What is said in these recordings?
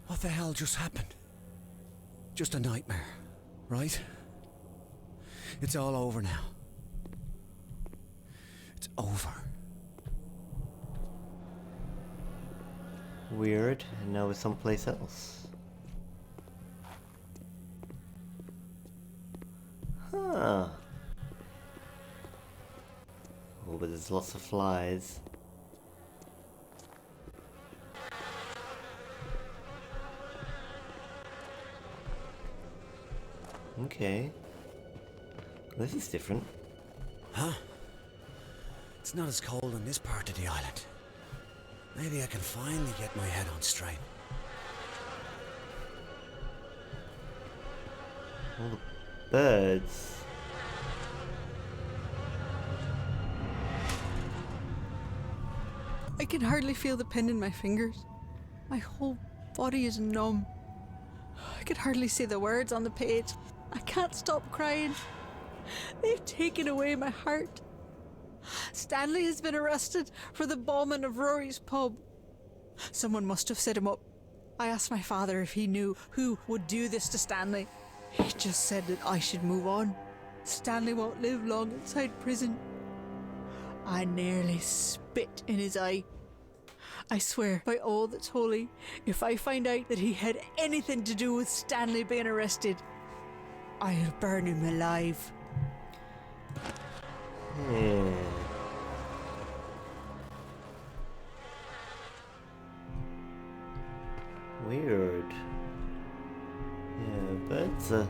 What the hell just happened? Just a nightmare, right? It's all over now. It's over. Weird, and now we're someplace else. Huh. Oh, but there's lots of flies. Okay. This is different. Huh? It's not as cold on this part of the island. Maybe I can finally get my head on straight. All the birds. I can hardly feel the pin in my fingers. My whole body is numb. I can hardly see the words on the page. I can't stop crying. They've taken away my heart. Stanley has been arrested for the bombing of Rory's pub. Someone must have set him up. I asked my father if he knew who would do this to Stanley. He just said that I should move on. Stanley won't live long inside prison. I nearly spit in his eye. I swear by all that's holy, if I find out that he had anything to do with Stanley being arrested, I'll burn him alive. Weird. Yeah, birds are...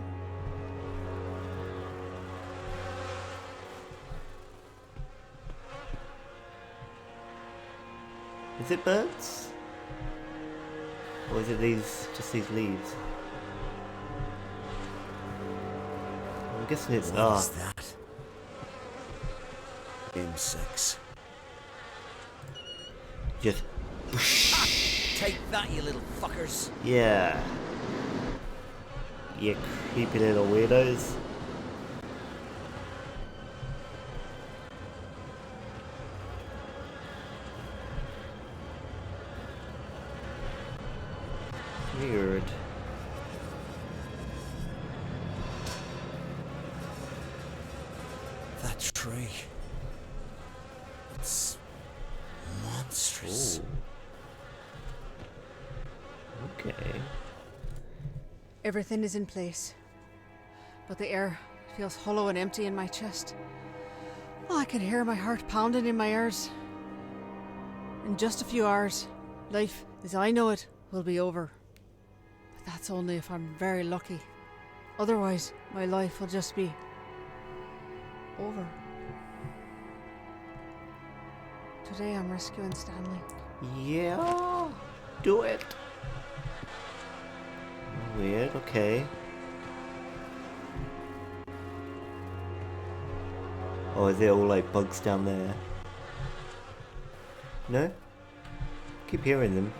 Is it birds? Or is it just these leaves? I'm guessing it's What is that? Insects. Just... Take that, you little fuckers. Yeah. You creepy little weirdos. Weird. That tree. It's monstrous. Ooh. Okay. Everything is in place, but the air feels hollow and empty in my chest. Oh, I can hear my heart pounding in my ears. In just a few hours, life as I know it will be over. But that's only if I'm very lucky. Otherwise, my life will just be over. Today I'm rescuing Stanley. Yeah. Do it. Weird, okay. Oh, is it all like bugs down there? No? Keep hearing them.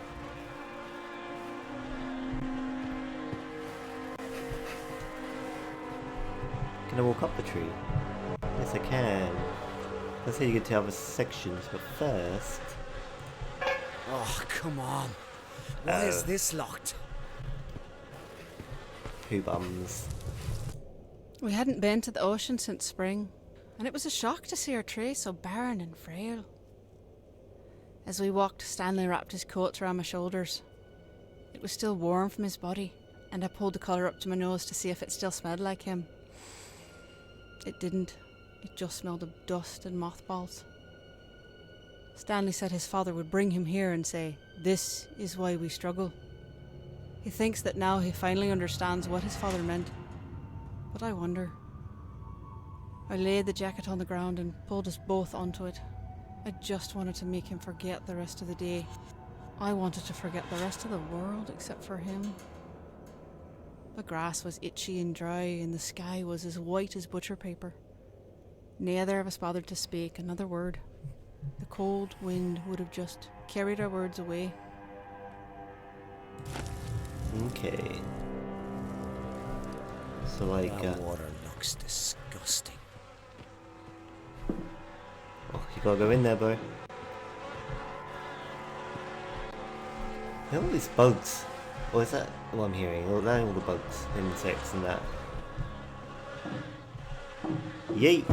Can I walk up the tree? Yes, I can. Let's say you get to other sections, but first... Oh, come on. Why is this locked? Who bums? We hadn't been to the ocean since spring, and it was a shock to see our tray so barren and frail. As we walked, Stanley wrapped his coat around my shoulders. It was still warm from his body, and I pulled the collar up to my nose to see if it still smelled like him. It didn't. It just smelled of dust and mothballs. Stanley said his father would bring him here and say, "This is why we struggle." He thinks that now he finally understands what his father meant. But I wonder. I laid the jacket on the ground and pulled us both onto it. I just wanted to make him forget the rest of the day. I wanted to forget the rest of the world except for him. The grass was itchy and dry, and the sky was as white as butcher paper. Neither of us bothered to speak another word. The cold wind would have just carried our words away. Okay. So like, That water looks disgusting. oh, you gotta go in there, bro. Look at all these bugs. Or is that what I'm hearing? Or are they all the bugs, insects and that? Yeet!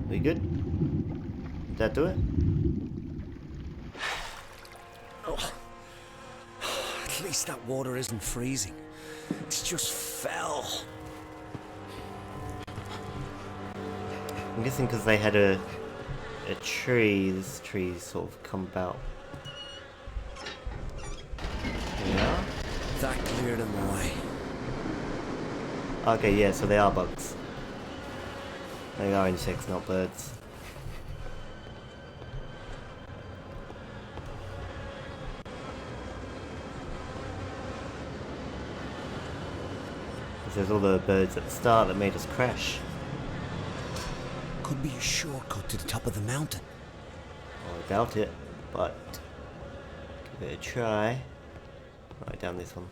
We good? Did that do it? Oh. At least that water isn't freezing. It's just fell. I'm guessing because they had a tree, this tree sort of come about. Yeah. That cleared them away. Okay, yeah, so they are bugs. They are insects, not birds. There's all the birds at the start that made us crash. Could be a shortcut to the top of the mountain. Oh, I doubt it, but give it a try. Right, down this one.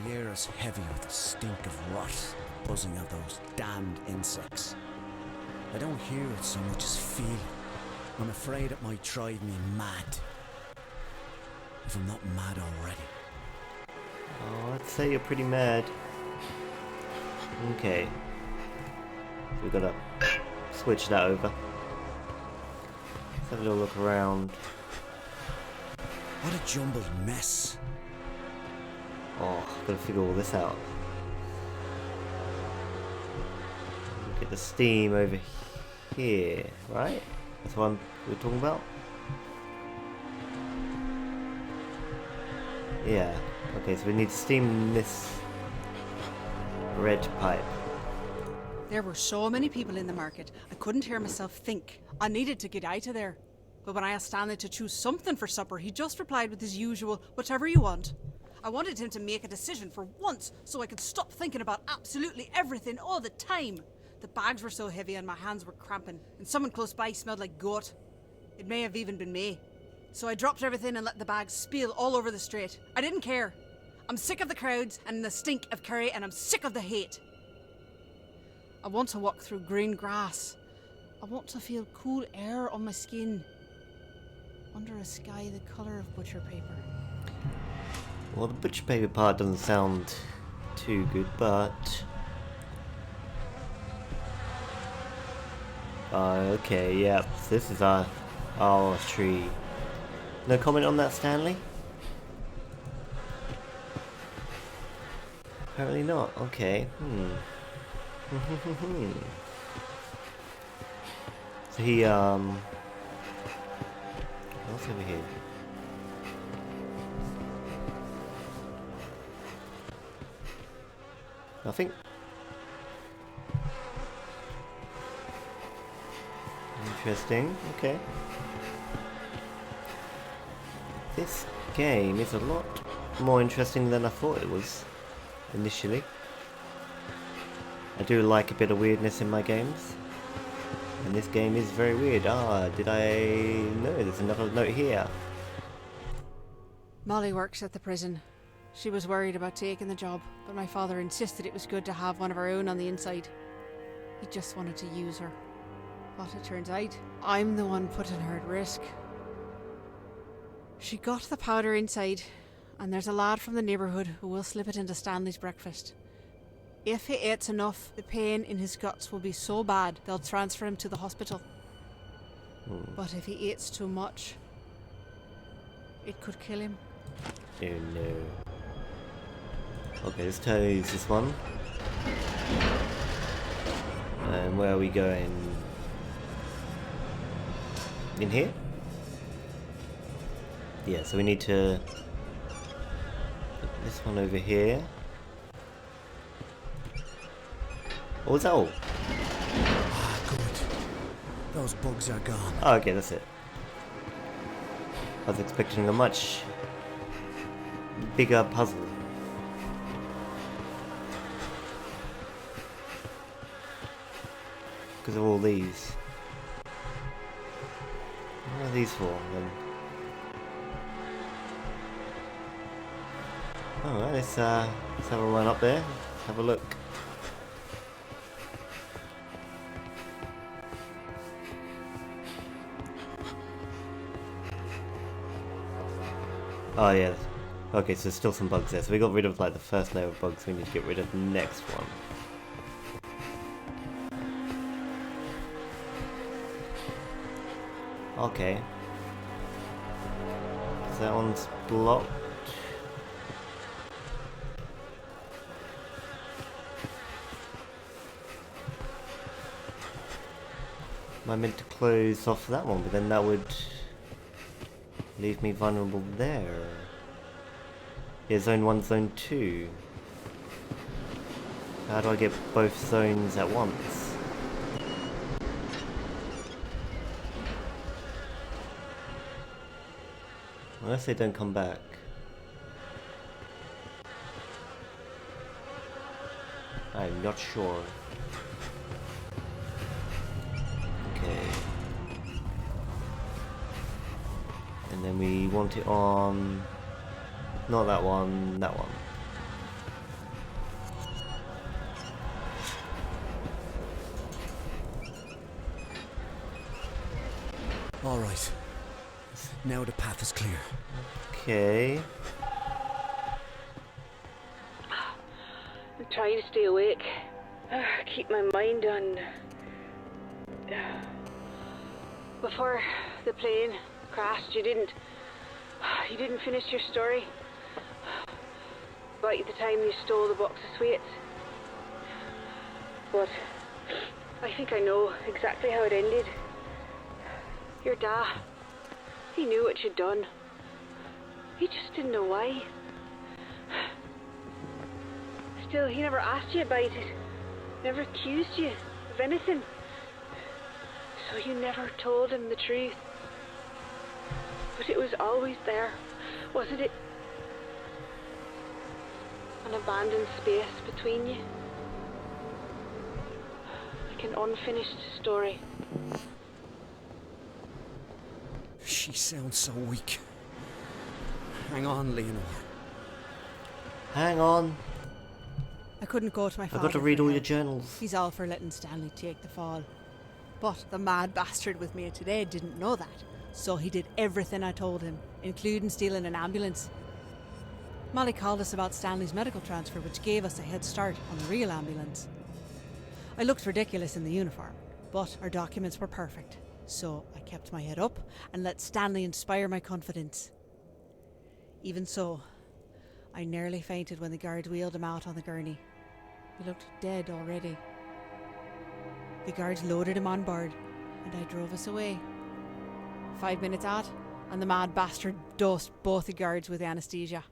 The air is heavy with the stink of rot, buzzing of those damned insects. I don't hear it so much as feel it. I'm afraid it might drive me mad. If I'm not mad already. Oh, I'd say you're pretty mad. Okay. We've got to switch that over. Let's have a little look around. What a jumbled mess. Oh, I've got to figure all this out. Get the steam over here, right? That's what we're talking about? Yeah. Okay, so we need to steam this red pipe. There were so many people in the market, I couldn't hear myself think. I needed to get out of there. But when I asked Stanley to choose something for supper, he just replied with his usual, whatever you want. I wanted him to make a decision for once, so I could stop thinking about absolutely everything all the time. The bags were so heavy and my hands were cramping, and someone close by smelled like goat. It may have even been me. So I dropped everything and let the bags spill all over the street. I didn't care. I'm sick of the crowds and the stink of curry, and I'm sick of the hate. I want to walk through green grass. I want to feel cool air on my skin. Under a sky the colour of butcher paper. Well, the butcher paper part doesn't sound too good, but... okay, yeah, this is our tree. No comment on that, Stanley? Apparently not. Okay. So he what's over here? Nothing. Interesting. Okay. This game is a lot more interesting than I thought it was initially. I do like a bit of weirdness in my games, and this game is very weird. Did I know there's another note here? Molly works at the prison. She was worried about taking the job, but my father insisted it was good to have one of our own on the inside. He just wanted to use her. But it turns out, I'm the one putting her at risk. She got the powder inside, and there's a lad from the neighbourhood who will slip it into Stanley's breakfast. If he eats enough, the pain in his guts will be so bad they'll transfer him to the hospital. But if he eats too much, it could kill him. Oh no. Okay, let's try use this one. And where are we going? In here? Yeah, so we need to put this one over here. What was that all? Ah, good. Those bugs are gone. Oh, okay, that's it. I was expecting a much bigger puzzle. Because of all these. What are these for then? Alright, let's have a run up there. Let's have a look. Oh yeah. Okay, so there's still some bugs there. So we got rid of like the first layer of bugs. We need to get rid of the next one. Okay. So that one's blocked. Am I meant to close off that one? But then that would leave me vulnerable there. Yeah, zone 1, zone 2. How do I get both zones at once? Unless they don't come back. I'm not sure. Okay. And then we want it on... not that one, that one. All right. Now the path is clear. Okay. I'm trying to stay awake. Keep my mind on... Before the plane crashed, you didn't finish your story about the time you stole the box of sweets. But I think I know exactly how it ended. Your dad, he knew what you'd done. He just didn't know why. Still, he never asked you about it. Never accused you of anything. So you never told him the truth. But it was always there, wasn't it? An abandoned space between you. Like an unfinished story. She sounds so weak. Hang on, Leonor. Hang on. I couldn't go to my I've father. got to read for all help. your journals. He's all for letting Stanley take the fall. But the mad bastard with me today didn't know that. So he did everything I told him, including stealing an ambulance. Molly called us about Stanley's medical transfer, which gave us a head start on the real ambulance. I looked ridiculous in the uniform, but our documents were perfect. So I kept my head up and let Stanley inspire my confidence. Even so, I nearly fainted when the guards wheeled him out on the gurney. He looked dead already. The guards loaded him on board, and I drove us away. 5 minutes out, and the mad bastard dosed both the guards with anesthesia.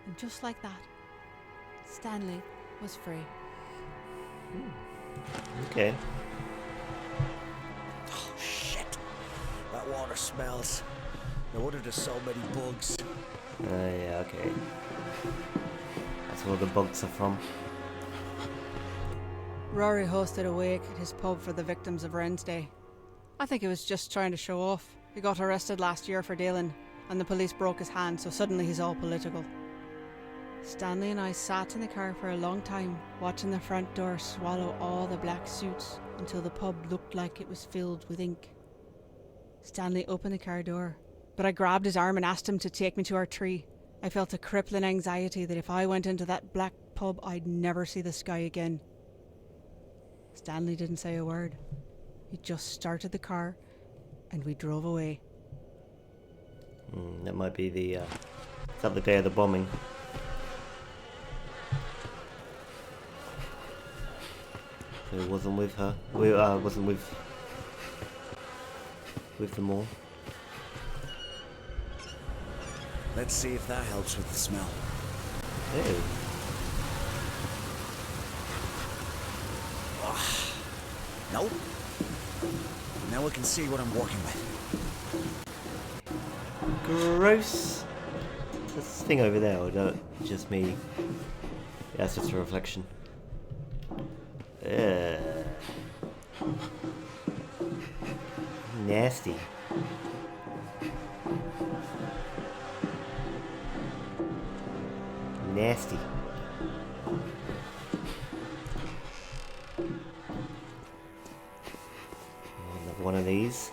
And just like that, Stanley was free. Okay. Oh, shit. That water smells. No wonder there's so many bugs. Yeah, okay. That's where the bugs are from. Rory hosted a wake at his pub for the victims of Wednesday. I think he was just trying to show off. He got arrested last year for dealing, and the police broke his hand, so suddenly he's all political. Stanley and I sat in the car for a long time, watching the front door swallow all the black suits until the pub looked like it was filled with ink. Stanley opened the car door, but I grabbed his arm and asked him to take me to our tree. I felt a crippling anxiety that if I went into that black pub, I'd never see the sky again. Stanley didn't say a word. He just started the car, and we drove away. That might be the... Is that the day of the bombing? So it wasn't with her. Wasn't with them all. Let's see if that helps with the smell. Ew. Nope. Now I can see what I'm working with. Gross. This thing over there, or no, just me? Yeah, that's just a reflection. Nasty. nasty. Another one of these.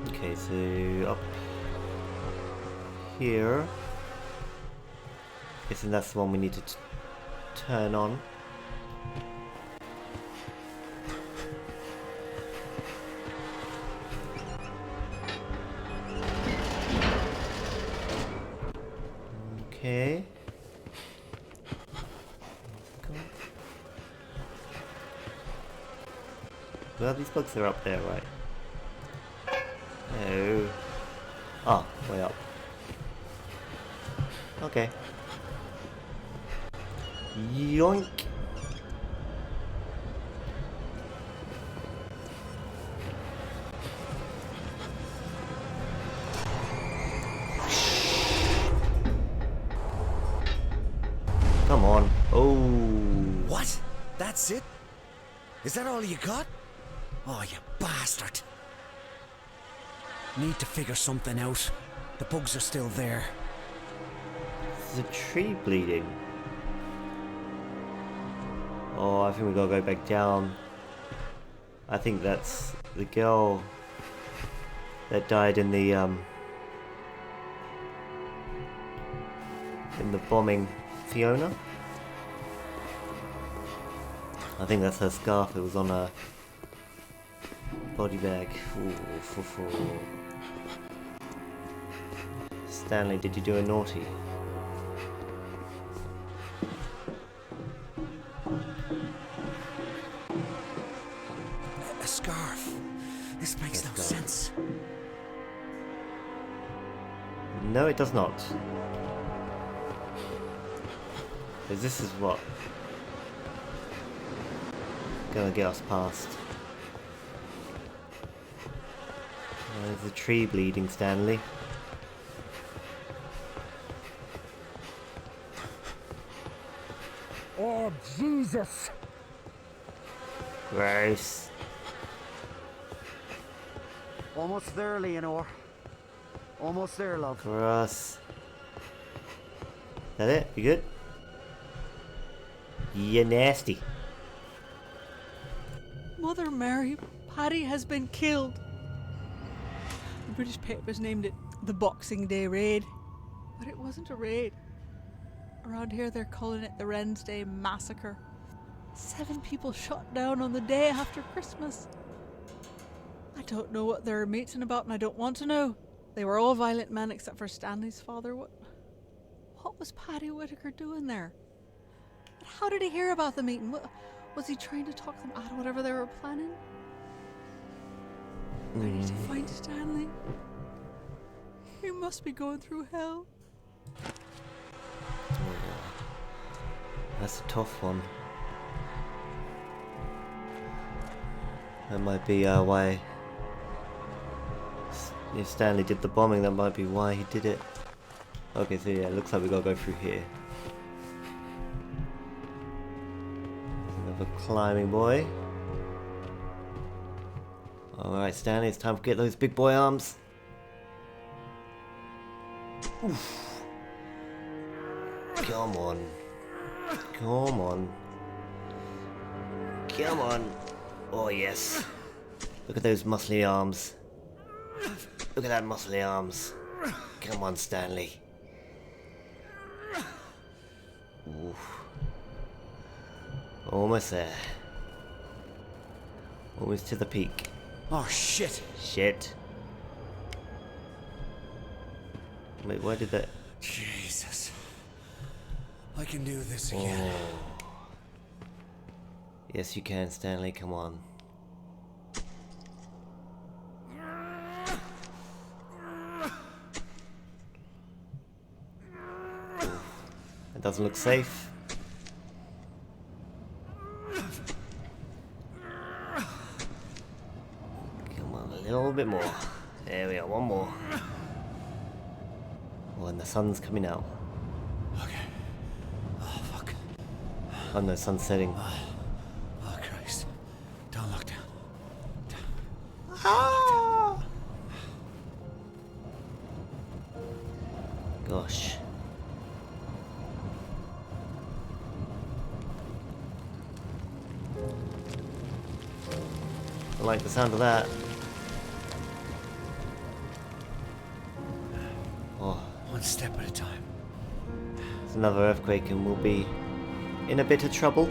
Okay, so up here. Guessing that's the one we need to turn on. Okay. Well, these bugs are up there, right? Oh. Oh, way up. Okay. Yoink. Come on. Oh. What? That's it? Is that all you got? Oh, you bastard. Need to figure something out. The bugs are still there. There's a tree bleeding. Oh, I think we gotta go back down. I think that's the girl that died in the bombing. Fiona? I think that's her scarf. It was on her body bag. Ooh. Stanley, did you do a naughty? A scarf. This makes no sense. No, it does not. Because this is what gonna get us past. There's a tree bleeding, Stanley. Oh, Jesus! Gross. Almost there, Leonore. Almost there, love. Gross. That it? You good? You nasty. Mother Mary, Paddy has been killed. The British papers named it the Boxing Day Raid. But it wasn't a raid. Around here they're calling it the Wren's Day Massacre. 7 people shot down on the day after Christmas. I don't know what they're meeting about and I don't want to know. They were all violent men except for Stanley's father. What was Paddy Whitaker doing there? And how did he hear about the meeting? Was he trying to talk them out of whatever they were planning? I need to find Stanley. He must be going through hell. That's a tough one. That might be why if Stanley did the bombing, that might be why he did it. Okay, so yeah, it looks like we gotta go through here. Another climbing boy. Alright, Stanley, it's time to get those big boy arms. Oof. Come on. Come on. Come on. Oh yes. Look at those muscly arms. Look at that muscly arms. Come on, Stanley. Oof. Almost there. Almost to the peak. Oh, shit. Shit. Wait, why did that... Jesus. I can do this again. Oh. Yes, you can, Stanley. Come on. It doesn't look safe. Come on, a little bit more. There we are, one more. Oh, and the sun's coming out. Okay. Oh no, sun's setting. Oh, Christ. Don't look down. Ah! Gosh. I like the sound of that. Oh, One step at a time. it's another earthquake and we'll be in a bit of trouble.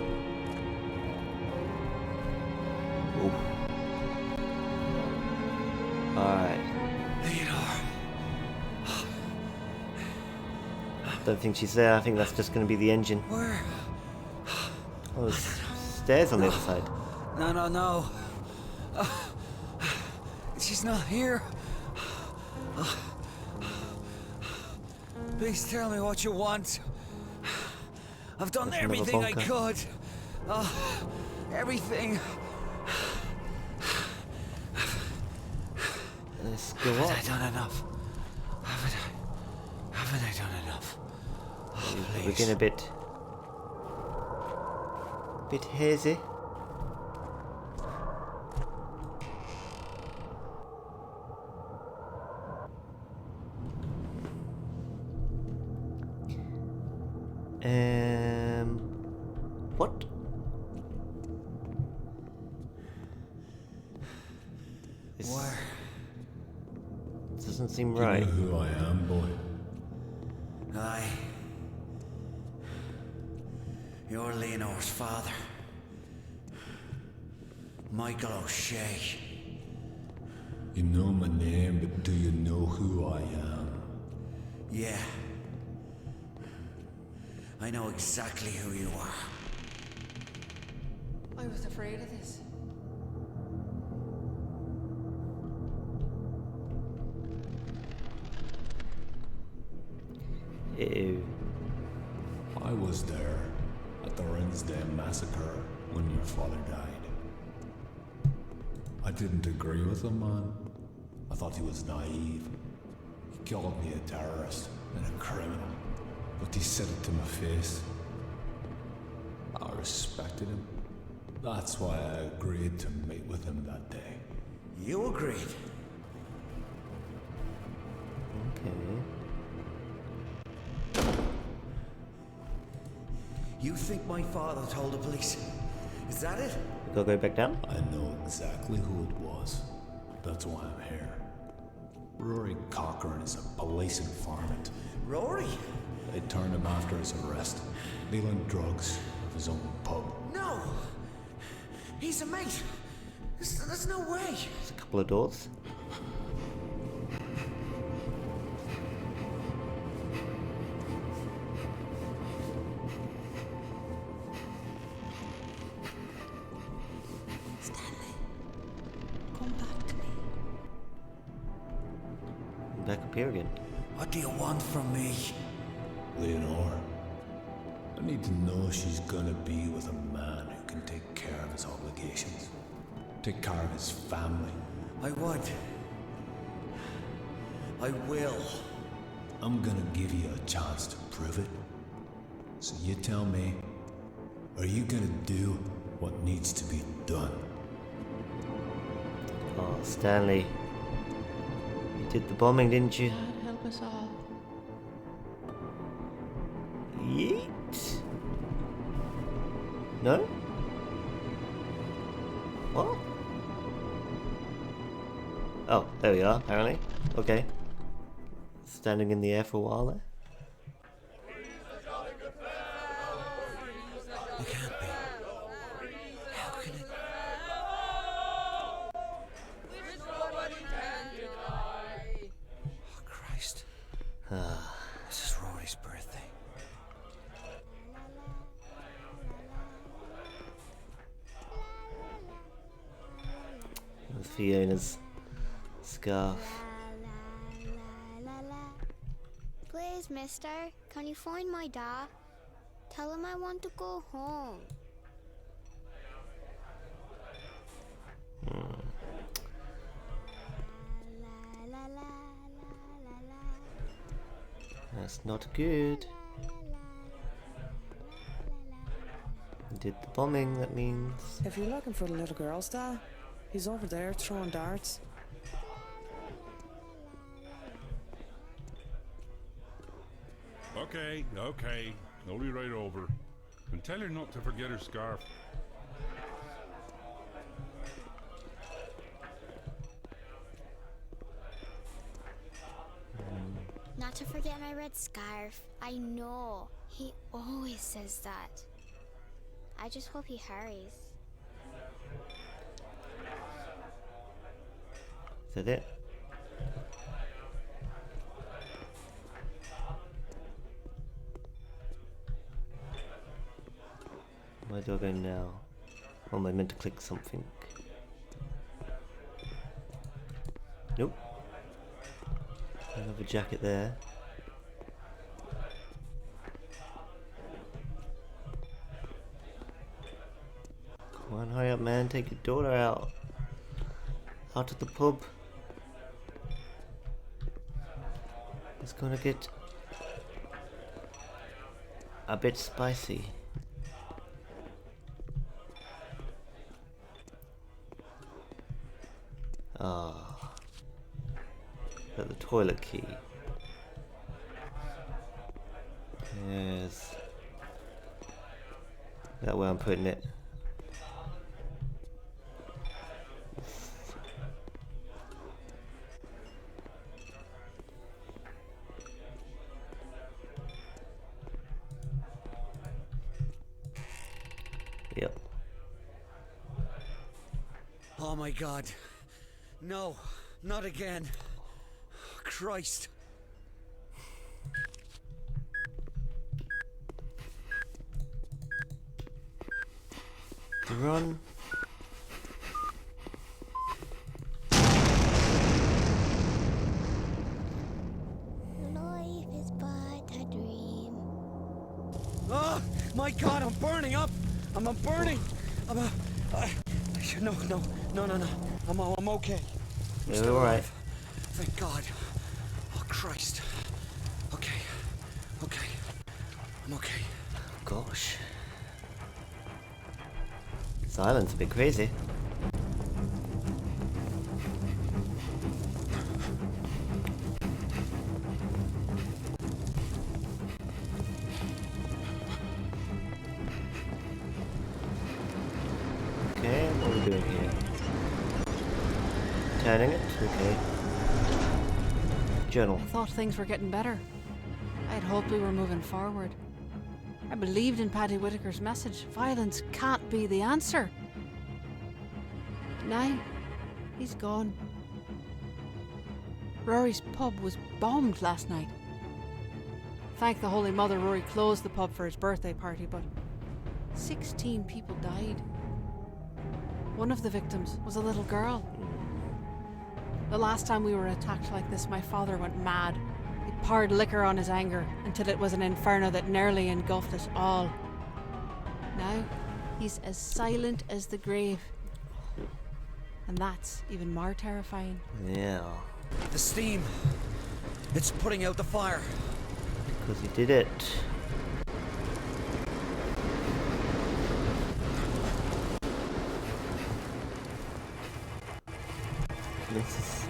Ooh. Alright. Leonor. Don't think she's there. I think that's just going to be the engine. Where? Oh, there's stairs on the other side. No. She's not here. Please tell me what you want. I've done There's another everything I bunker. could. Everything. Let's go Haven't up. I done enough? Haven't I done enough? Oh, We're please. getting a bit hazy. What? This Where? doesn't seem Do you right. know who I am, boy? Aye. You're Leonor's father. Michael O'Shea. You know my name, but do you know who I am? Yeah. I know exactly who you are. I was afraid of this. Ew. I was there at the Rinsdale massacre when your father died. I didn't agree with him, man. I thought he was naive. He called me a terrorist and a criminal, but he said it to my face. I respected him. That's why I agreed to meet with him that day. You agreed. Okay. You think my father told the police? Is that it? We gotta go back down? I know exactly who it was. That's why I'm here. Rory Cochrane is a police informant. Rory? They turned him after his arrest, dealing drugs of his own pub. No! He's a mate. There's no way. There's a couple of doors. Stanley, come back to me. Back up here again. What do you want from me? Leonor, I need to know she's gonna be with a man who can take care of his obligations, take care of his family. I would. I will. I'm gonna give you a chance to prove it. So you tell me, are you gonna do what needs to be done? Oh, Stanley. You did the bombing, didn't you? God help us all. Yeet. No? What? Oh, there we are, apparently. Okay. Standing in the air for a while there. It can't be. How can it? Oh, Christ. This is Rory's birthday. There's Fiona's scarf. Please, mister, can you find my dad? Tell him I want to go home. That's not good. did the bombing, that means... If you're looking for the little girl's dad, he's over there throwing darts. Okay, okay. I'll be right over. And tell her not to forget her scarf. Not to forget my red scarf. I know. He always says that. I just hope he hurries. Is that it? Where do I go now? Oh, am I meant to click something? Nope. Another jacket there. Come on, hurry up, man. Take your daughter out. Out of the pub. It's gonna get a bit spicy. Ah, got the toilet key. Yes, that way I'm putting it. Yep. Oh my god. No, not again. Christ. Run. Life is but a dream. Oh my god, I'm burning up. I'm burning. No. I'm okay. I'm You're still alright. alive. Thank God. Oh Christ. Okay. I'm okay. Gosh. This island's a bit crazy. Okay, what are we doing here? Turning it? Okay. Journal. I thought things were getting better. I had hoped we were moving forward. I believed in Paddy Whitaker's message. Violence can't be the answer. Now, he's gone. Rory's pub was bombed last night. Thank the Holy Mother Rory closed the pub for his birthday party, but 16 people died. One of the victims was a little girl. The last time we were attacked like this, my father went mad. He poured liquor on his anger until it was an inferno that nearly engulfed us all. Now, he's as silent as the grave. And that's even more terrifying. Yeah. The steam. It's putting out the fire. Because he did it. This is...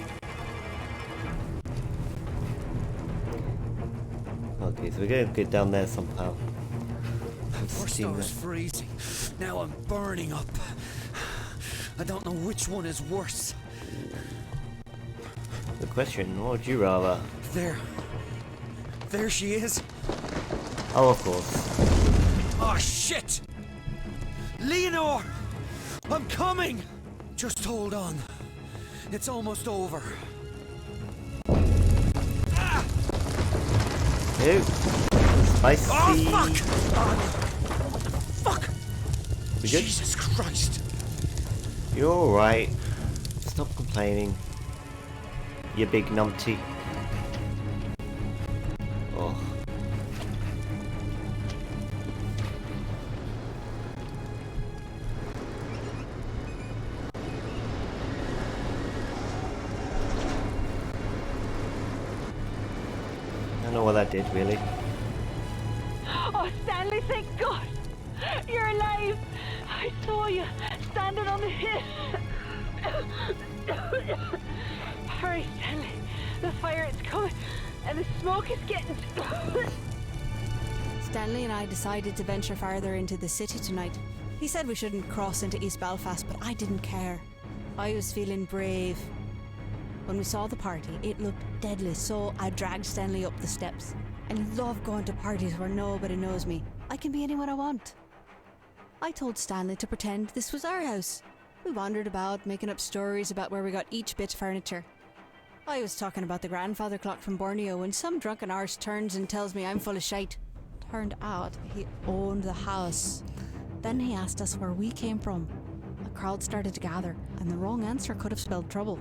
Okay, so we're gonna get down there somehow. First I was freezing. Now I'm burning up. I don't know which one is worse. The question, what would you rather? There she is. Oh, of course. Oh shit! Leonor! I'm coming! Just hold on. It's almost over. Ah! Ew. Spicy. Oh fuck! Oh, fuck! We good? Jesus Christ! You're alright. Stop complaining. You big numpty. Oh. I don't know what that did, really. Oh, Stanley, thank God! You're alive! I saw you standing on the hill. Hurry, Stanley. The fire is coming, and the smoke is getting... Stanley and I decided to venture farther into the city tonight. He said we shouldn't cross into East Belfast, but I didn't care. I was feeling brave. When we saw the party, it looked deadly, so I dragged Stanley up the steps. I love going to parties where nobody knows me. I can be anyone I want. I told Stanley to pretend this was our house. We wandered about, making up stories about where we got each bit of furniture. I was talking about the grandfather clock from Borneo when some drunken arse turns and tells me I'm full of shite. Turned out he owned the house. Then he asked us where we came from. A crowd started to gather, and the wrong answer could have spelled trouble.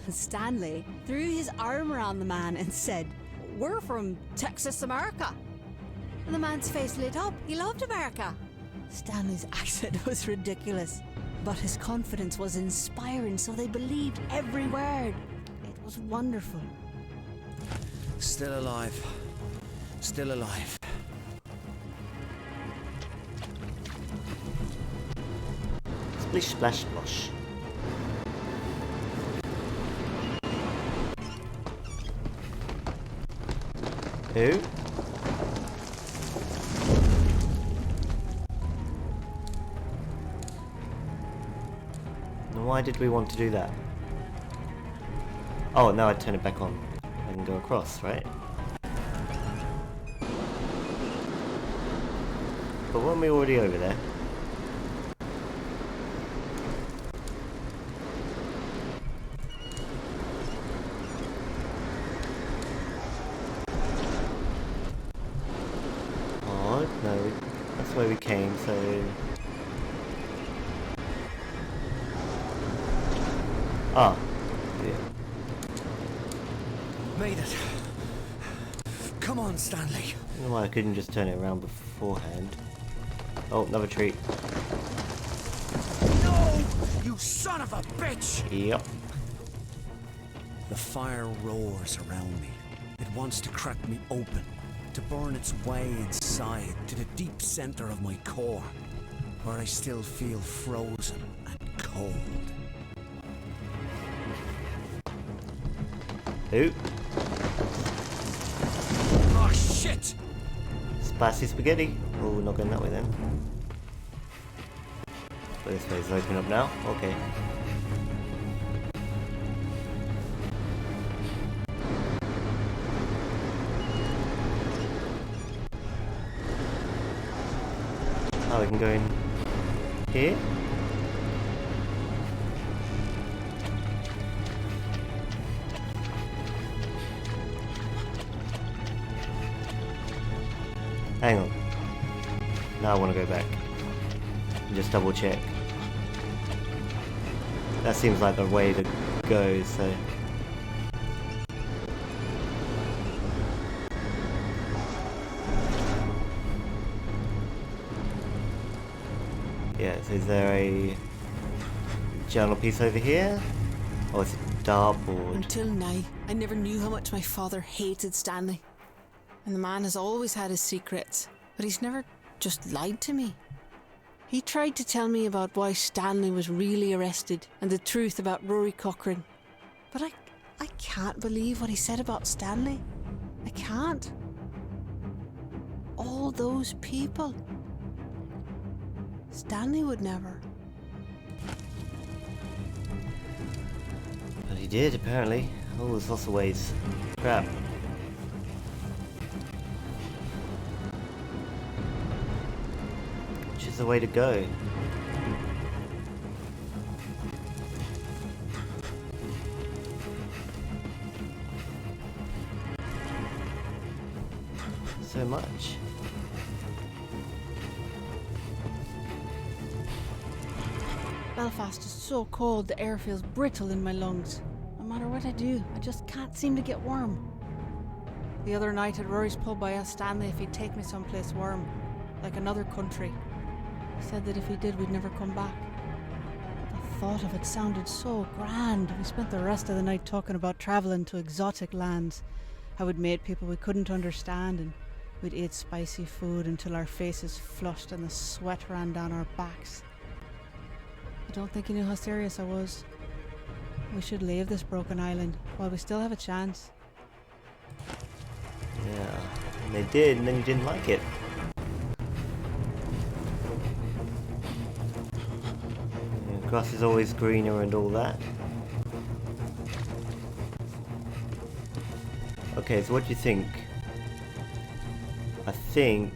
Stanley threw his arm around the man and said, "We're from Texas, America." And the man's face lit up. He loved America. Stanley's accent was ridiculous, but his confidence was inspiring, so they believed every word. It was wonderful. Still alive. Still alive. Splish, splash, splosh. Who? Now why did we want to do that? Oh, now I turn it back on. I can go across, right? But weren't we already over there? Oh, no, that's where we came, so... Ah, yeah. Made it. Come on, Stanley. I don't know why I couldn't just turn it around beforehand. Oh, another tree. No! You son of a bitch! Yep. The fire roars around me. It wants to crack me open, to burn its way inside to the deep center of my core, where I still feel frozen and cold. Who? Oh shit! Spicy spaghetti. Oh, we're not going that way then. But this way's open up now. Okay. Oh, we can go in here. Hang on. Now I want to go back and just double check. That seems like the way to go, so... Yeah, so is there a journal piece over here? Oh, it's a dartboard. Until now, I never knew how much my father hated Stanley. And the man has always had his secrets, but he's never just lied to me. He tried to tell me about why Stanley was really arrested and the truth about Rory Cochrane. But I can't believe what he said about Stanley. I can't. All those people. Stanley would never. But he did, apparently. Oh, there's lots of ways. Crap. Which is the way to go? So much. Belfast is so cold, the air feels brittle in my lungs. No matter what I do, I just can't seem to get warm. The other night at Rory's pub, I asked Stanley if he'd take me someplace warm, like another country. He said that if he did, we'd never come back. The thought of it sounded so grand. We spent the rest of the night talking about travelling to exotic lands, how we'd made people we couldn't understand, and We'd eat spicy food until our faces flushed and the sweat ran down our backs. I don't think he knew how serious I was. We should leave this broken island while we still have a chance. Yeah, and they did, and then you didn't like it. Yeah, grass is always greener and all that. Okay, so what do you think? I think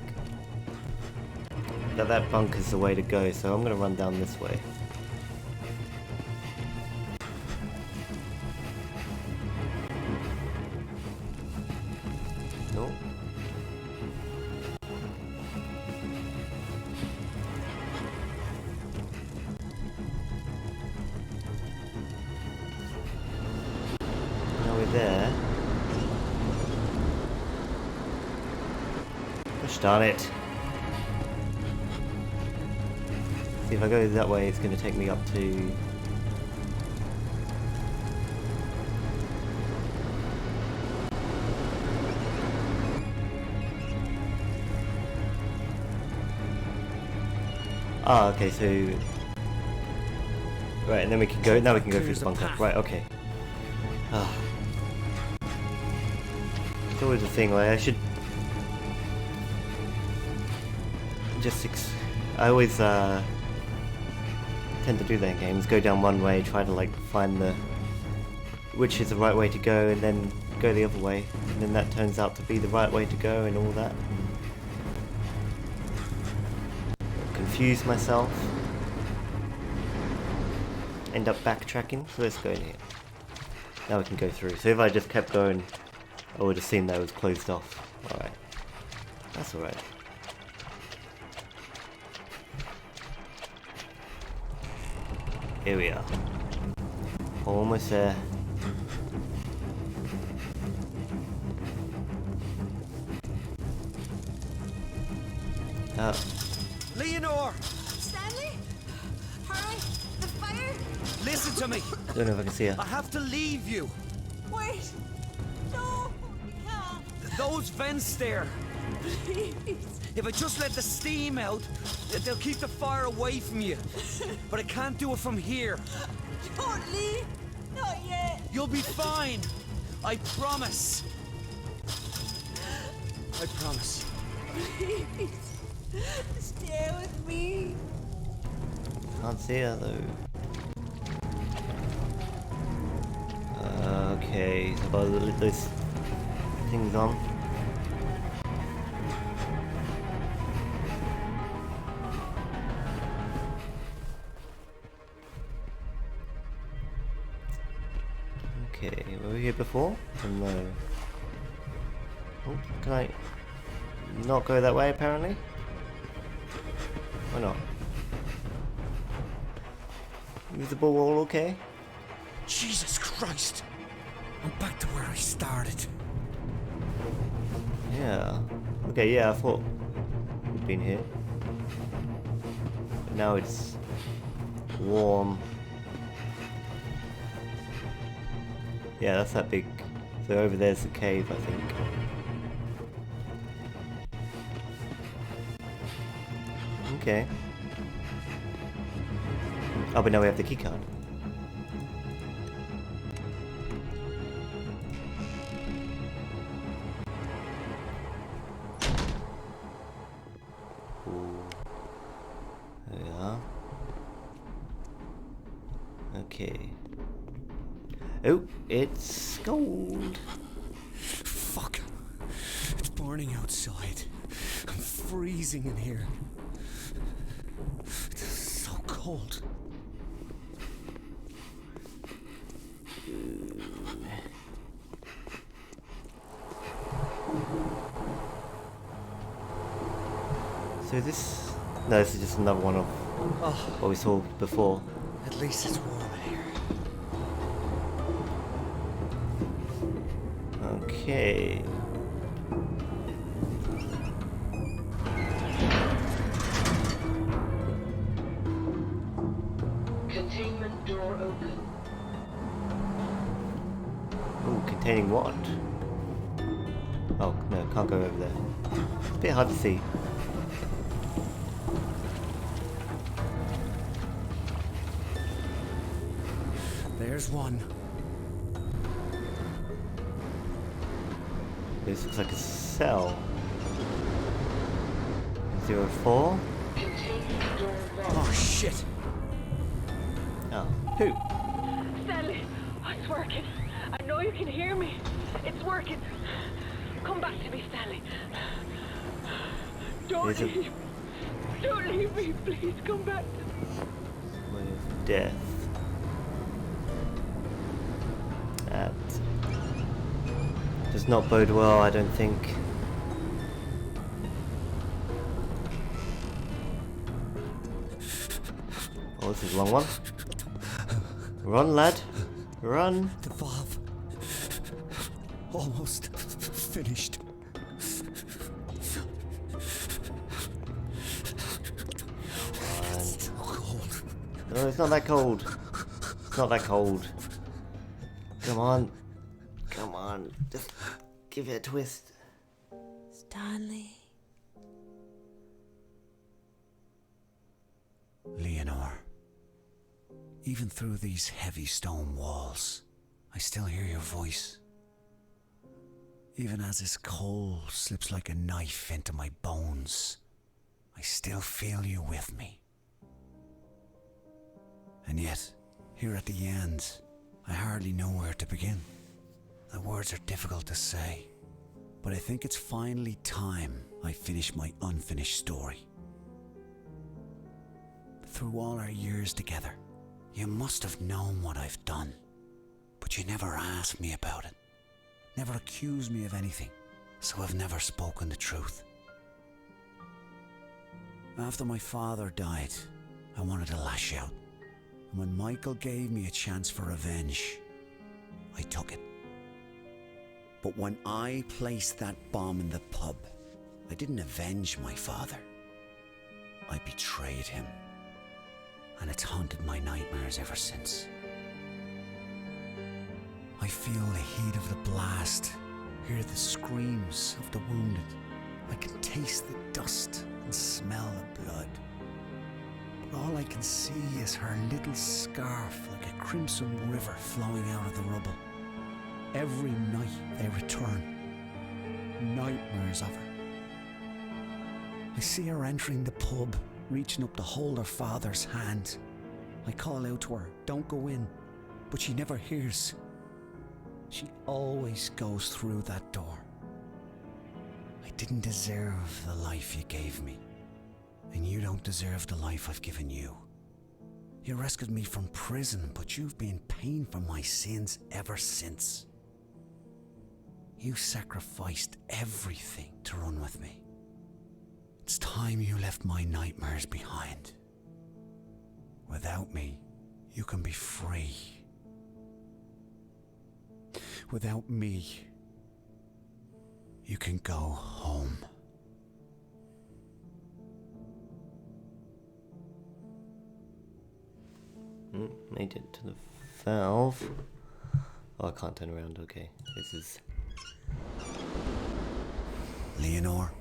that bunker's the way to go, so I'm gonna run down this way. Nope. Now we're there. Gosh darn it. See, if I go that way, it's going to take me up to... Ah, okay, so... Right, and then we can go, now we can go through the bunker. Right, okay. Ah. It's always a thing, like I should... Just I always tend to do that in games, go down one way, try to like find the... which is the right way to go, and then go the other way. And then that turns out to be the right way to go and all that. Confuse myself, end up backtracking, so let's go in here. Now we can go through. So if I just kept going, I would have seen that it was closed off. Alright. That's alright. Here we are. Almost there. Leonor! Stanley? Hurry! The fire! Listen to me! I don't know if I can see her. I have to leave you! Wait! No! You can't! Those vents there! Please! If I just let the steam out, they'll keep the fire away from you. But I can't do it from here. Don't leave! Not yet! You'll be fine! I promise! I promise. Please! Stay with me! Can't see her though. Okay, so I'll let those things on. Okay, were we here before? Oh, no. Oh, can I not go that way apparently? Why not? Is the ball all okay? Jesus Christ! I'm back to where I started. Yeah. Okay, yeah, I thought we'd been here. But now it's warm. Yeah, that's that big. So over there's the cave, I think. Okay. Oh, but now we have the keycard. There we are. Okay. Oh, it's gold. Fuck. It's burning outside. I'm freezing in here. It's so cold. So this... No, this is just another one of what we saw before. At least it's warm in here. Okay. Containment door open. Ooh, containing what? Oh, no, can't go over there. It's a bit hard to see. There's one. This looks like a cell. 04? Oh, shit. Oh. Who? Stanley, oh, it's working. I know you can hear me. It's working. Come back to me, Stanley. Don't leave. Don't leave me, please. Come back to me. Way of death. That does not bode well, I don't think. Oh, this is a long one. Run, lad. Run. The valve. Almost finished. It's cold. No, it's not that cold. It's not that cold. Come on. Come on. Just give it a twist. Stanley. Leonore. Even through these heavy stone walls, I still hear your voice. Even as this coal slips like a knife into my bones, I still feel you with me. And yet, here at the end, I hardly know where to begin. The words are difficult to say, but I think it's finally time I finish my unfinished story. Through all our years together, you must have known what I've done, but you never asked me about it, never accused me of anything, so I've never spoken the truth. After my father died, I wanted to lash out, and when Michael gave me a chance for revenge, I took it. But when I placed that bomb in the pub, I didn't avenge my father. I betrayed him. And it's haunted my nightmares ever since. I feel the heat of the blast, hear the screams of the wounded. I can taste the dust and smell the blood. But all I can see is her little scarf like a crimson river flowing out of the rubble. Every night they return, nightmares of her. I see her entering the pub, reaching up to hold her father's hand. I call out to her, don't go in, but she never hears. She always goes through that door. I didn't deserve the life you gave me, and you don't deserve the life I've given you. You rescued me from prison, but you've been paying for my sins ever since. You sacrificed everything to run with me. It's time you left my nightmares behind. Without me, you can be free. Without me, you can go home. Made it to the valve. Oh, I can't turn around. Okay, this is... Leonore,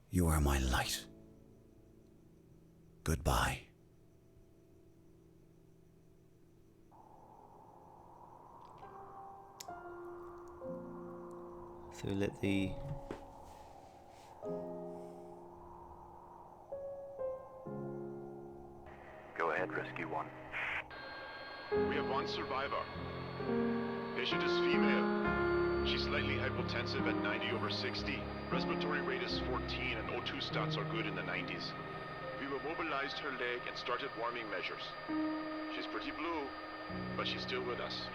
you are my light. Goodbye. So let the... Go ahead, Rescue 1. We have one survivor. Patient is female. She's slightly hypotensive at 90/60. Respiratory rate is 14 and O2 stats are good in the 90s. We immobilized her leg and started warming measures. She's pretty blue, but she's still with us.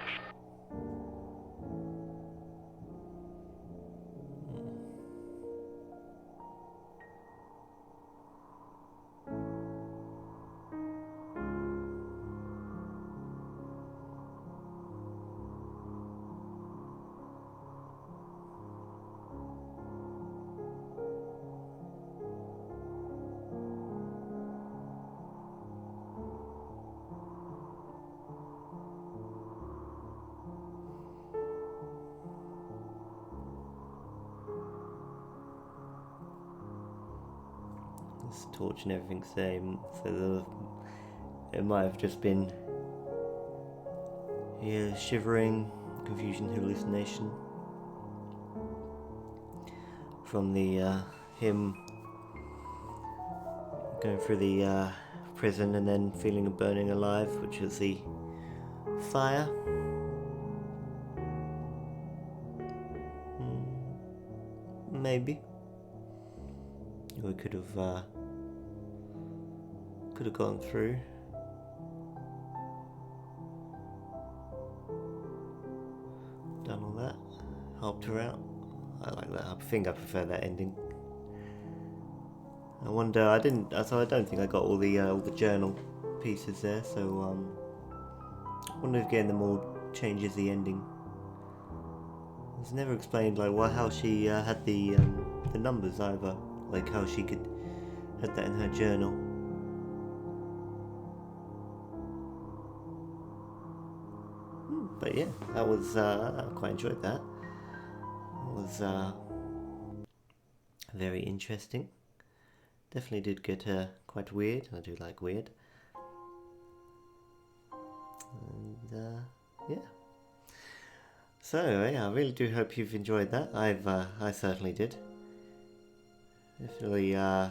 This torch and everything's same, so it might have just been shivering, confusion, hallucination from the him going through the prison and then feeling a burning alive, which is the fire. Maybe we could have gone through. Done all that, helped her out. I like that. I think I prefer that ending. I wonder. I don't think I got all the journal pieces there. So I wonder if getting them all changes the ending. It's never explained how she had the numbers either. Like how she could had that in her journal. But yeah, that was I quite enjoyed that. It was very interesting. Definitely did get quite weird. I do like weird. And yeah. So yeah, I really do hope you've enjoyed that. I certainly did. Definitely yeah.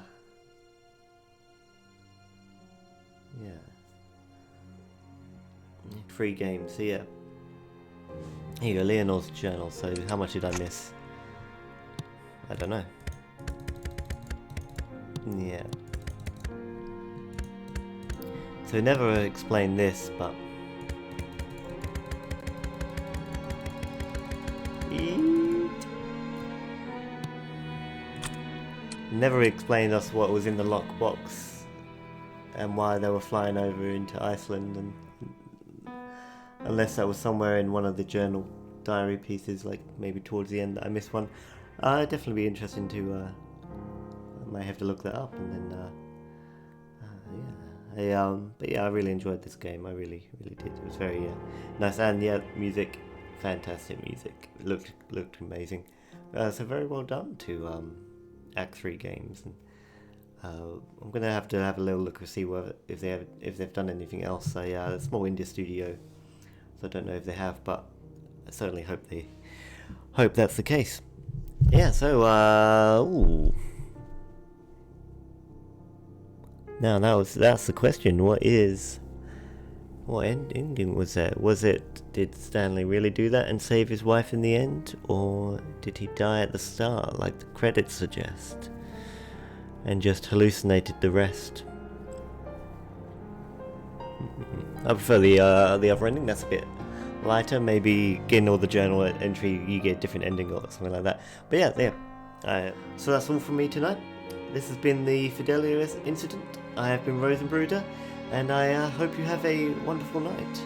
Free games, so yeah. Here you go, Leonor's journal. So how much did I miss? I don't know. Yeah. So never explained this, but never explained us what was in the lockbox and why they were flying over into Iceland, and unless that was somewhere in one of the journal diary pieces, like maybe towards the end that I missed one. It'd definitely be interesting to I might have to look that up, and then yeah. But yeah, I really enjoyed this game. I really did. It was very nice, and yeah, music, fantastic music. It looked amazing. So very well done to Act 3 games. And I'm gonna have to have a little look and see if they've done anything else. A small indie studio, so I don't know if they have, but I certainly hope that's the case. Yeah. So now that's the question. What ending was that? Did Stanley really do that and save his wife in the end, or did he die at the start, like the credits suggest, and just hallucinated the rest? I prefer the other ending. That's a bit lighter. Maybe getting all the journal entry, you get a different ending or something like that. But yeah. So that's all from me tonight. This has been the Fidelio incident. I have been Rosenbruder, and I hope you have a wonderful night.